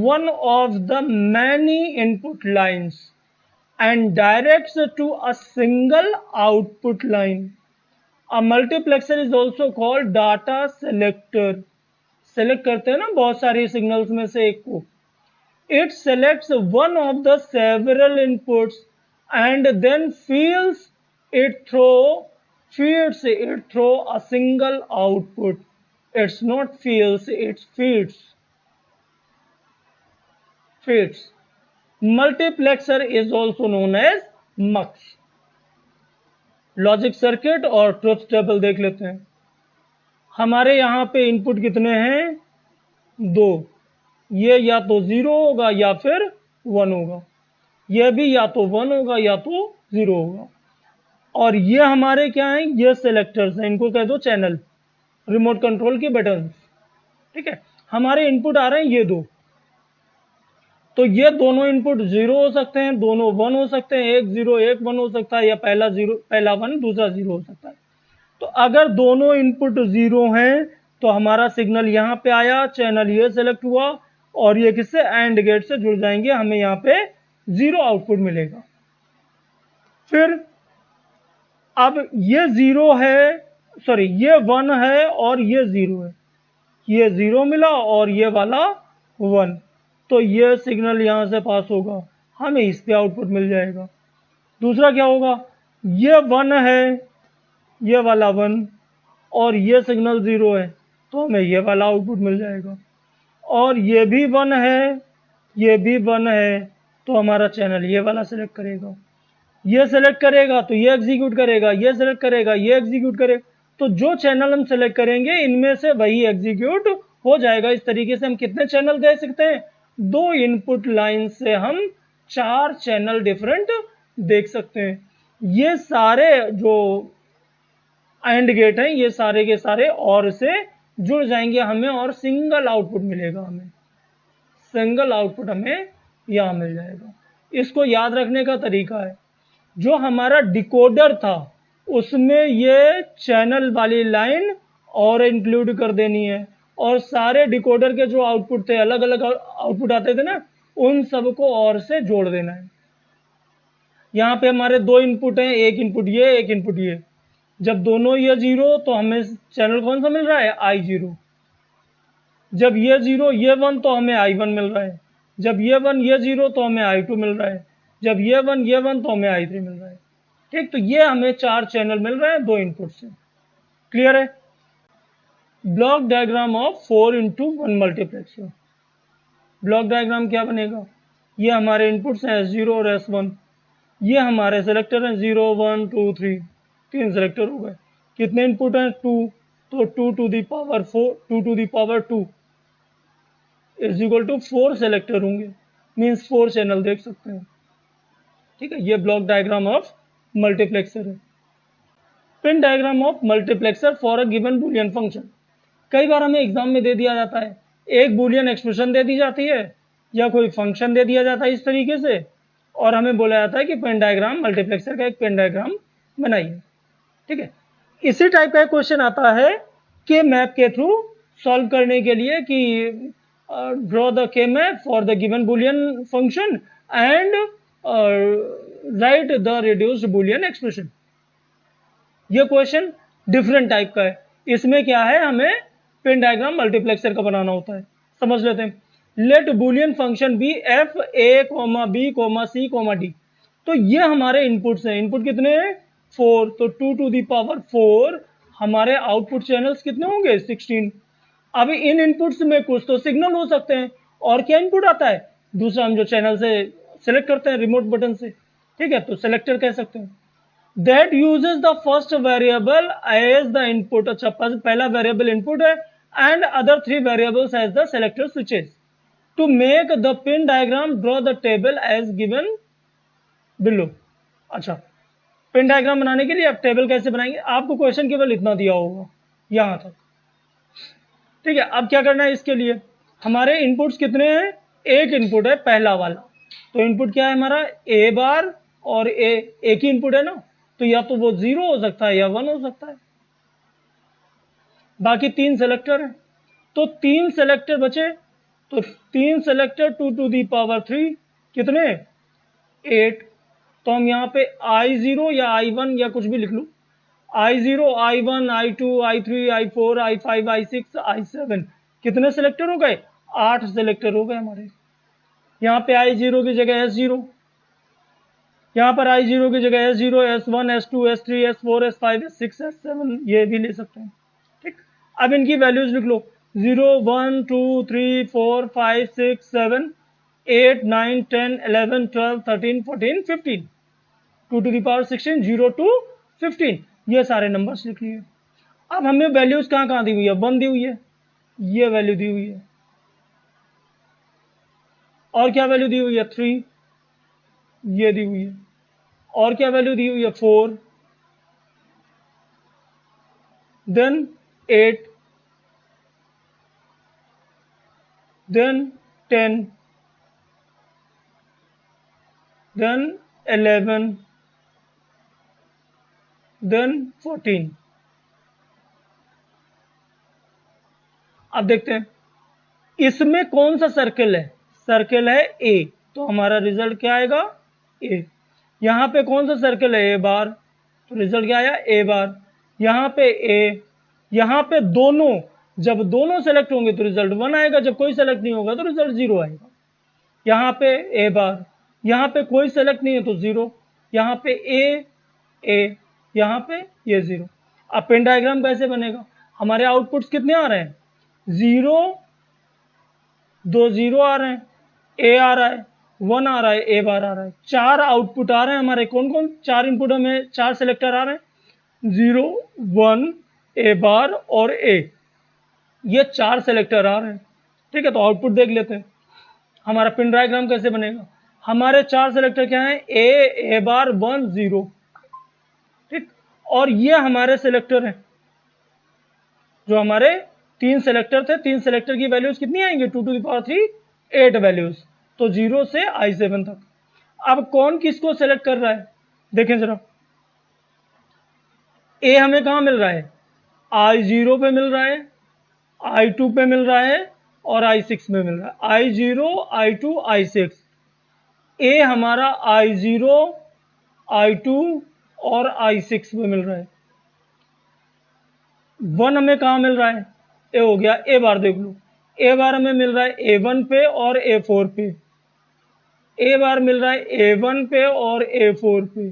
one of the many input lines and directs to a single output line. A multiplexer is also called data selector. Select करते हैं ना बहुत सारी signals में से एक को। It selects one of the several inputs and then feeds it through a single output. It's not feels, it feeds. Multiplexer is also known as MUX. Logic circuit और ट्रुथ टेबल देख लेते हैं। हमारे यहाँ पे इनपुट कितने हैं, 2। ये या तो 0 होगा या फिर 1 होगा, यह भी या तो 1 होगा या तो 0 होगा। और ये हमारे क्या हैं, ये सिलेक्टर्स हैं, इनको कह दो चैनल, रिमोट कंट्रोल के बटन, ठीक है। हमारे इनपुट आ रहे हैं ये 2, तो ये दोनों इनपुट 0 हो सकते हैं, दोनों 1 हो सकते हैं, एक 0 एक 1 हो सकता है, या पहला 1 दूसरा 0 हो सकता है। तो अगर दोनों इनपुट 0 हैं तो हमारा सिग्नल यहाँ पे आया, चैनल ये सेलेक्ट हुआ और ये किससे, एंड गेट से जुड़ जाएंगे, हमें यहाँ पे 0 आउटपुट मिलेगा। फिर अब ये 0 है, सॉरी ये 1 है और ये 0 है, ये 0 मिला और ये वाला 1, तो ये सिग्नल यहां से पास होगा, हमें इस पे आउटपुट मिल जाएगा। दूसरा क्या होगा, ये 1 है, ये वाला 1 और ये सिग्नल 0 है, तो हमें ये वाला आउटपुट मिल जाएगा। और ये भी 1 है, ये भी 1 है, तो हमारा चैनल ये वाला सेलेक्ट करेगा, ये सेलेक्ट करेगा तो ये एग्जीक्यूट करेगा, ये सेलेक्ट करेगा ये एग्जीक्यूट करेगा। तो जो चैनल हम सेलेक्ट करेंगे इनमें से वही एग्जीक्यूट हो जाएगा। इस तरीके से हम कितने चैनल दे सकते हैं, 2 इनपुट लाइन से हम 4 चैनल डिफरेंट देख सकते हैं। ये सारे जो एंड गेट हैं ये सारे के सारे और से जुड़ जाएंगे हमें, और सिंगल आउटपुट मिलेगा, हमें सिंगल आउटपुट हमें यहां मिल जाएगा। इसको याद रखने का तरीका है, जो हमारा डिकोडर था उसमें ये चैनल वाली लाइन और इंक्लूड कर देनी है, और सारे डिकोडर के जो आउटपुट थे, अलग अलग आउटपुट आते थे ना, उन सबको और से जोड़ देना है। यहाँ पे हमारे 2 इनपुट हैं, एक इनपुट ये एक इनपुट ये, जब दोनों ये 0 तो हमें चैनल कौन सा मिल रहा है, I0। जब ये 0 ये 1 तो हमें I1 मिल रहा है, जब ये 1 ये 0 तो हमें I2 मिल रहा है, जब ये 1 ये 1 तो हमें I3 मिल रहा है, ठीक। तो ये हमें 4 चैनल मिल रहे हैं 2 इनपुट से, क्लियर है। Block diagram of 4x1 multiplexer. Block diagram क्या बनेगा, ये हमारे इनपुट्स हैं S0 और S1, ये हमारे सेलेक्टर हैं 0 1 2 3, 3 सेलेक्टर हो गए। कितने इनपुट हैं, 2, तो 2 to the power 4, 2 to the power 2 is equal to 4 selector होंगे, मीन्स 4 चैनल देख सकते हैं। ठीक है, ये ब्लॉक डायग्राम ऑफ मल्टीप्लेक्सर है। Pin diagram of multiplexer for a given Boolean function. कई बार हमें एग्जाम में दे दिया जाता है, एक बुलियन एक्सप्रेशन दे दी जाती है या कोई फंक्शन दे दिया जाता है इस तरीके से, और हमें बोला जाता है कि पेन डायग्राम मल्टीप्लेक्सर का एक पेन डायग्राम बनाइए। ठीक है, इसी टाइप का क्वेश्चन आता है के मैप के थ्रू सॉल्व करने के लिए कि ड्रॉ द के map for the given Boolean function and right the reduced Boolean expression. ये क्वेश्चन डिफरेंट टाइप का है। इसमें क्या है, हमें पेन डायग्राम मल्टीप्लेक्सर का बनाना होता है। समझ लेते हैं। Let Boolean function be F A comma B comma C comma D. तो ये हमारे इनपुट्स हैं। इनपुट कितने हैं? 4। तो 2 टू दी पावर 4 हमारे आउटपुट चैनल्स कितने होंगे? 16। अब इन इनपुट्स में कुछ तो सिग्नल हो सकते हैं, और क्या इनपुट आता है? दूसरा हम जो चैनल से सेलेक्ट करते हैं रिमोट बटन से, ठीक है, तो सेलेक्टर कह सकते हैं। That uses the first variable as the input। अच्छा, पहला वेरिएबल इनपुट है and other 3 variables as the selector switches। To make the pin diagram, draw the table as given below। अच्छा, पिन डायग्राम बनाने के लिए आप टेबल कैसे बनाएंगे? आपको क्वेश्चन केवल इतना दिया होगा यहां तक। ठीक है, अब क्या करना है इसके लिए? हमारे इनपुट्स कितने हैं? एक इनपुट है पहला वाला, तो इनपुट क्या है हमारा? ए बार, और एक ही इनपुट है ना, तो या तो वो 0 हो सकता है या 1 हो सकता है। बाकी 3 सेलेक्टर हैं, तो 3 सेलेक्टर बचे, तो 3 सेलेक्टर 2 टू दी पावर 3 कितने? 8। तो हम यहाँ पे I0 या I1 या कुछ भी लिख लूं। I0, I1, I2, I3, I4, I5, I6, I7 कितने सेलेक्टर हो गए? 8 सेलेक्टर हो गए हमारे। यहाँ पे I0 की जगह S0, यहाँ पर I0 की जगह S0, S1, S2, S3, S4, S5, S6, S7 ये भी ले सकते हैं। ठीक, अब इनकी वैल्यूज लिख लो। 0, 1, 2, 3, 4, 5, 6, 7, 8, 9, 10, 11, 12, 13, 14, 15, 2 टू द पावर 16, 0 to 15, ये सारे नंबर्स लिख लिए। अब हमें वैल्यूज कहाँ दी हुई है? 1 दी हुई है, ये वैल्यू दी हुई है, और क्या वैल्यू दी हुई है? 3 ये दी हुई है, और क्या वैल्यू दी हुई है? 4, देन 8, देन 10, देन 11, देन 14। अब देखते हैं इसमें कौन सा सर्कल है? सर्कल है ए, तो हमारा रिजल्ट क्या आएगा? ए। यहां पे कौन सा सर्कल है? ए बार, तो रिजल्ट क्या आया? ए बार। यहां पे ए, यहां पे दोनों, जब दोनों सेलेक्ट होंगे तो रिजल्ट 1 आएगा, जब कोई सेलेक्ट नहीं होगा तो रिजल्ट 0 आएगा। यहां पे ए बार, यहां पे कोई सेलेक्ट नहीं है तो 0, यहां पे ए, यहां पे ये 0। अब पेन डायग्राम कैसे बनेगा? हमारे आउटपुट्स कितने आ रहे हैं? 0, 2 0 आ रहे हैं, ए आ रहा है, 1 आ रहा है, ए बार आ रहा है। 4 आउटपुट आ रहे हैं हमारे। कौन कौन? 4 इनपुट में 4 सेलेक्टर आ रहे हैं, 0, 1, ए बार और ए, ये 4 सेलेक्टर आ रहे हैं। ठीक है, तो आउटपुट देख लेते हैं। हमारा पिन डायग्राम कैसे बनेगा? हमारे 4 सेलेक्टर क्या है? ए बार, 1, 0। ठीक, और ये हमारे सेलेक्टर हैं, जो हमारे 3 सेलेक्टर थे। 3 सेलेक्टर की वैल्यूज कितनी आएंगी? 2 टू द पावर 3, 8 वैल्यूज, तो 0 से I7 तक। अब कौन किसको सेलेक्ट कर रहा है? देखें जरा, ए हमें कहां मिल रहा है? I0 पे मिल रहा है, I2 पे मिल रहा है, और I6 में मिल रहा है। I0, I2, I6। ए हमारा I0, I2 और I6 में मिल रहा है। 1 हमें कहां मिल रहा है? ए हो गया, ए बार देख लो। ए बार हमें मिल रहा है A1 पे और A4 पे। ए बार मिल रहा है A1 पे और A4 पे।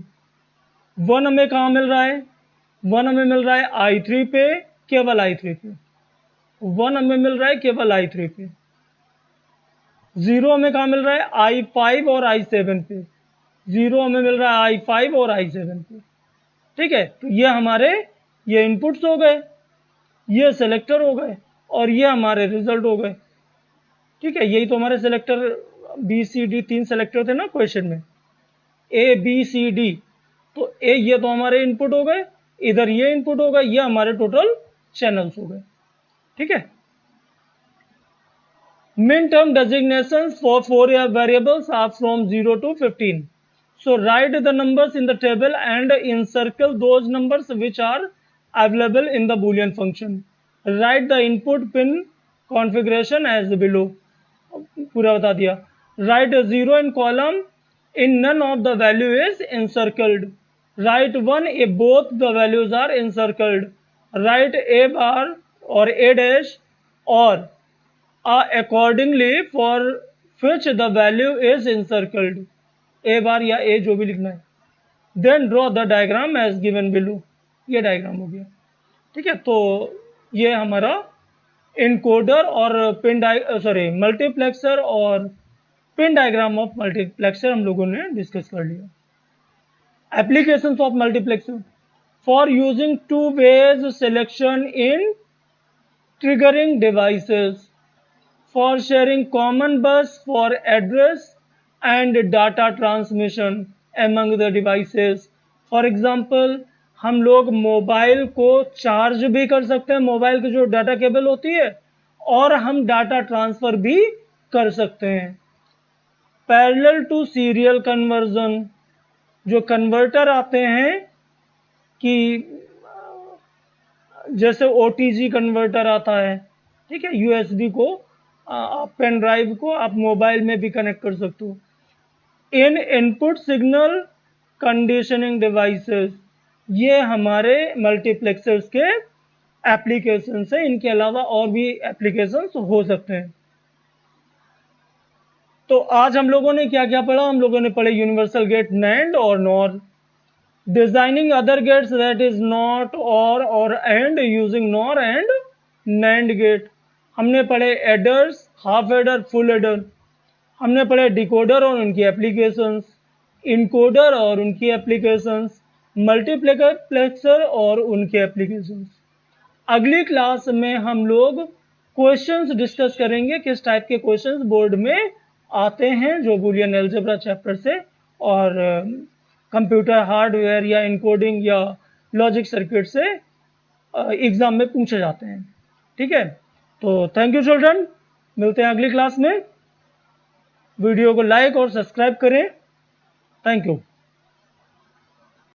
1 हमें कहां मिल रहा है? 1 हमें मिल रहा है I3 पे, केवल I3 पे। 1 हमें मिल रहा है केवल I3 पे। 0 हमें कहां मिल रहा है? I5 और I7 पे। 0 हमें मिल रहा है I5 और I7 पे। ठीक है, तो ये हमारे ये इनपुट्स हो गए, ये सेलेक्टर हो गए, और ये हमारे रिजल्ट हो गए। ठीक है, यही तो हमारे selector B C D 3 selector थे ना क्वेश्चन में। ABCD, तो ये तो हमारे इनपुट हो गए, इधर ये इनपुट होगा, ये हमारे टोटल चैनल्स हो गए। ठीक है। Min term designations for four variables are from 0 to 15. So write the numbers in the table and encircle those numbers which are available in the Boolean function. Write the input pin configuration as below. पूरा बता दिया। Write 0 in column in none of the value is encircled. Write 1 if both the values are encircled. Write a bar or a dash or accordingly for which the value is encircled, a बार या a जो भी लिखना है। Then draw the diagram as given below, ये diagram हो गया। ठीक है, तो ये हमारा इनकोडर और मल्टीप्लेक्सर और पिन डायग्राम ऑफ मल्टीप्लेक्सर हम लोगों ने डिस्कस कर लिया। Applications of multiplexer for using to ways selection in triggering devices, for sharing common bus for address and data transmission among the devices. For example, हम लोग mobile को charge भी कर सकते हैं, मोबाइल की जो डाटा केबल होती है, और हम डाटा ट्रांसफर भी कर सकते हैं। पैरेलल टू सीरियल कन्वर्जन, जो कन्वर्टर आते हैं कि जैसे OTG कन्वर्टर आता है, ठीक है, USB को पेन ड्राइव को आप मोबाइल में भी कनेक्ट कर सकते हो। इन इनपुट सिग्नल कंडीशनिंग डिवाइसेस, ये हमारे मल्टीप्लेक्सर्स के एप्लीकेशंस हैं, इनके अलावा और भी एप्लीकेशंस हो सकते हैं। तो आज हम लोगों ने क्या क्या पढ़ा? हम लोगों ने पढ़े यूनिवर्सल गेट NAND और NOR, designing other gates that is not or and using NOR and NAND gate, हमने पढ़े adders, half adder, full adder, हमने पढ़े डिकोडर और उनकी एप्लीकेशंस, इनकोडर और उनकी एप्लीकेशंस, मल्टीप्लेक्सर और उनके एप्लीकेशंस। अगली क्लास में हम लोग क्वेश्चंस डिस्कस करेंगे, किस टाइप के क्वेश्चंस बोर्ड में आते हैं जो बूलियन अलजेब्रा चैप्टर से और कंप्यूटर हार्डवेयर या इनकोडिंग या लॉजिक सर्किट से एग्जाम में पूछे जाते हैं। ठीक है, तो थैंक यू चिल्ड्रन, मिलते हैं अगली क्लास में। वीडियो को लाइक और सब्सक्राइब करें। Thank you.